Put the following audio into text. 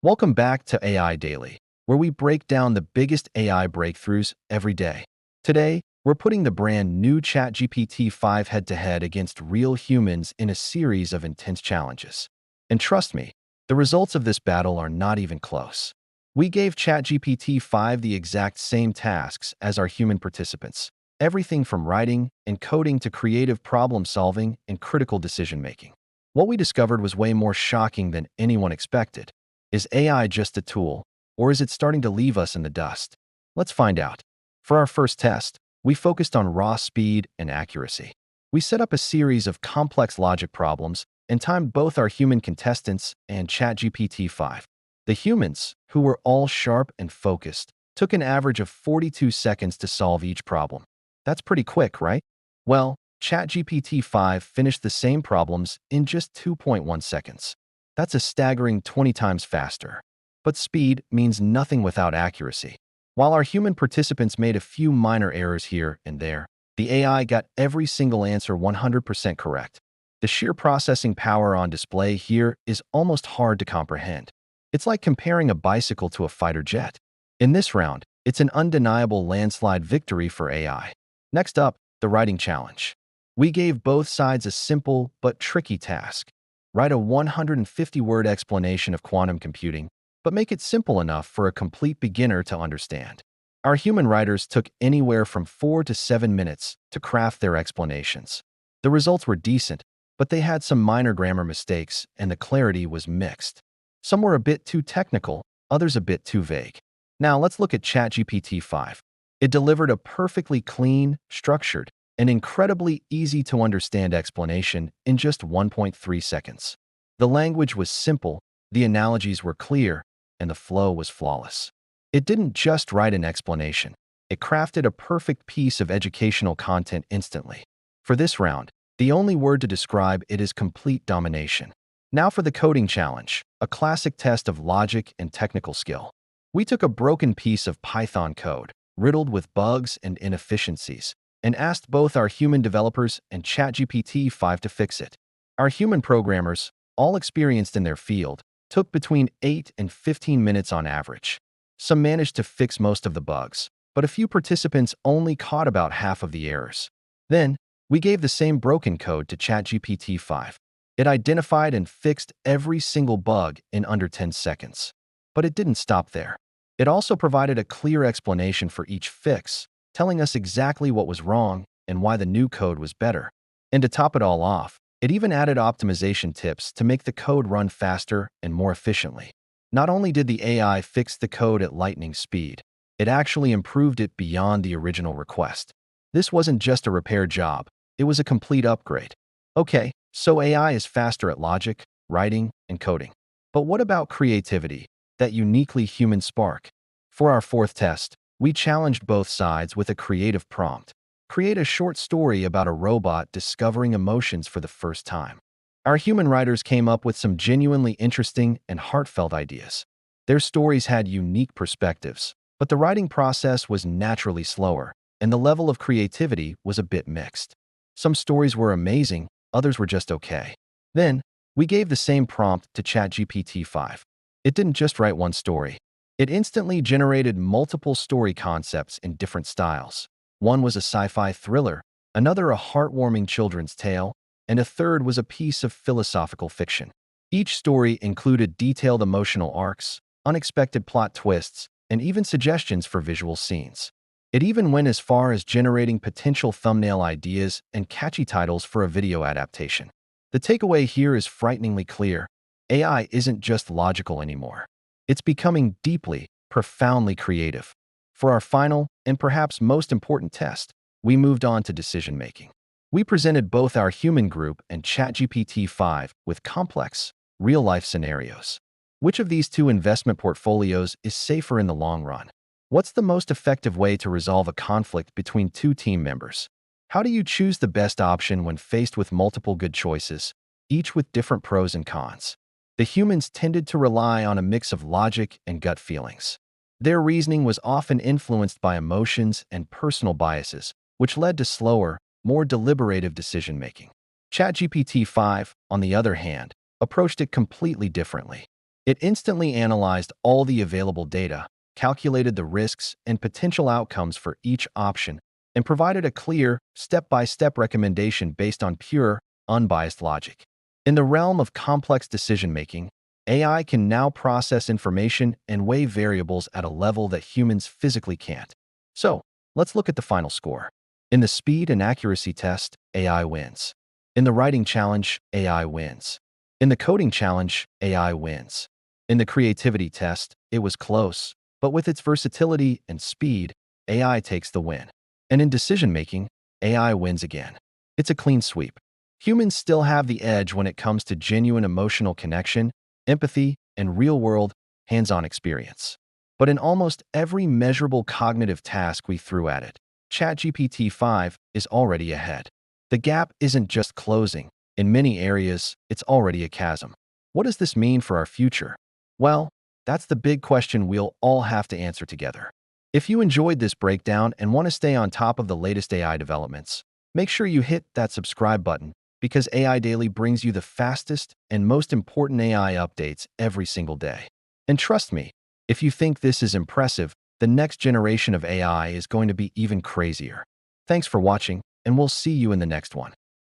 Welcome back to AI Daily, where we break down the biggest AI breakthroughs every day. Today, we're putting the brand new ChatGPT 5 head-to-head against real humans in a series of intense challenges. And trust me, the results of this battle are not even close. We gave ChatGPT 5 the exact same tasks as our human participants, everything from writing and coding to creative problem-solving and critical decision-making. What we discovered was way more shocking than anyone expected. Is AI just a tool, or is it starting to leave us in the dust? Let's find out. For our first test, we focused on raw speed and accuracy. We set up a series of complex logic problems and timed both our human contestants and ChatGPT 5. The humans, who were all sharp and focused, took an average of 42 seconds to solve each problem. That's pretty quick, right? Well, ChatGPT 5 finished the same problems in just 2.1 seconds. That's a staggering 20 times faster. But speed means nothing without accuracy. While our human participants made a few minor errors here and there, the AI got every single answer 100% correct. The sheer processing power on display here is almost hard to comprehend. It's like comparing a bicycle to a fighter jet. In this round, it's an undeniable landslide victory for AI. Next up, the writing challenge. We gave both sides a simple but tricky task. Write a 150-word explanation of quantum computing, but make it simple enough for a complete beginner to understand. Our human writers took anywhere from 4 to 7 minutes to craft their explanations. The results were decent, but they had some minor grammar mistakes, and the clarity was mixed. Some were a bit too technical, others a bit too vague. Now let's look at ChatGPT 5. It delivered a perfectly clean, structured, an incredibly easy-to-understand explanation in just 1.3 seconds. The language was simple, the analogies were clear, and the flow was flawless. It didn't just write an explanation. It crafted a perfect piece of educational content instantly. For this round, the only word to describe it is complete domination. Now for the coding challenge, a classic test of logic and technical skill. We took a broken piece of Python code, riddled with bugs and inefficiencies, and asked both our human developers and ChatGPT 5 to fix it. Our human programmers, all experienced in their field, took between 8 and 15 minutes on average. Some managed to fix most of the bugs, but a few participants only caught about half of the errors. Then, we gave the same broken code to ChatGPT 5. It identified and fixed every single bug in under 10 seconds. But it didn't stop there. It also provided a clear explanation for each fix, telling us exactly what was wrong and why the new code was better. And to top it all off, it even added optimization tips to make the code run faster and more efficiently. Not only did the AI fix the code at lightning speed, it actually improved it beyond the original request. This wasn't just a repair job, it was a complete upgrade. Okay, so AI is faster at logic, writing, and coding. But what about creativity, that uniquely human spark? For our fourth test, we challenged both sides with a creative prompt. Create a short story about a robot discovering emotions for the first time. Our human writers came up with some genuinely interesting and heartfelt ideas. Their stories had unique perspectives, but the writing process was naturally slower, and the level of creativity was a bit mixed. Some stories were amazing, others were just okay. Then, we gave the same prompt to ChatGPT 5. It didn't just write one story. It instantly generated multiple story concepts in different styles. One was a sci-fi thriller, another a heartwarming children's tale, and a third was a piece of philosophical fiction. Each story included detailed emotional arcs, unexpected plot twists, and even suggestions for visual scenes. It even went as far as generating potential thumbnail ideas and catchy titles for a video adaptation. The takeaway here is frighteningly clear. AI isn't just logical anymore. It's becoming deeply, profoundly creative. For our final, and perhaps most important test, we moved on to decision-making. We presented both our human group and ChatGPT 5 with complex, real-life scenarios. Which of these two investment portfolios is safer in the long run? What's the most effective way to resolve a conflict between two team members? How do you choose the best option when faced with multiple good choices, each with different pros and cons? The humans tended to rely on a mix of logic and gut feelings. Their reasoning was often influenced by emotions and personal biases, which led to slower, more deliberative decision-making. ChatGPT 5, on the other hand, approached it completely differently. It instantly analyzed all the available data, calculated the risks and potential outcomes for each option, and provided a clear, step-by-step recommendation based on pure, unbiased logic. In the realm of complex decision-making, AI can now process information and weigh variables at a level that humans physically can't. So, let's look at the final score. In the speed and accuracy test, AI wins. In the writing challenge, AI wins. In the coding challenge, AI wins. In the creativity test, it was close, but with its versatility and speed, AI takes the win. And in decision-making, AI wins again. It's a clean sweep. Humans still have the edge when it comes to genuine emotional connection, empathy, and real-world, hands-on experience. But in almost every measurable cognitive task we threw at it, ChatGPT 5 is already ahead. The gap isn't just closing. In many areas, it's already a chasm. What does this mean for our future? Well, that's the big question we'll all have to answer together. If you enjoyed this breakdown and want to stay on top of the latest AI developments, make sure you hit that subscribe button because AI Daily brings you the fastest and most important AI updates every single day. And trust me, if you think this is impressive, the next generation of AI is going to be even crazier. Thanks for watching, and we'll see you in the next one.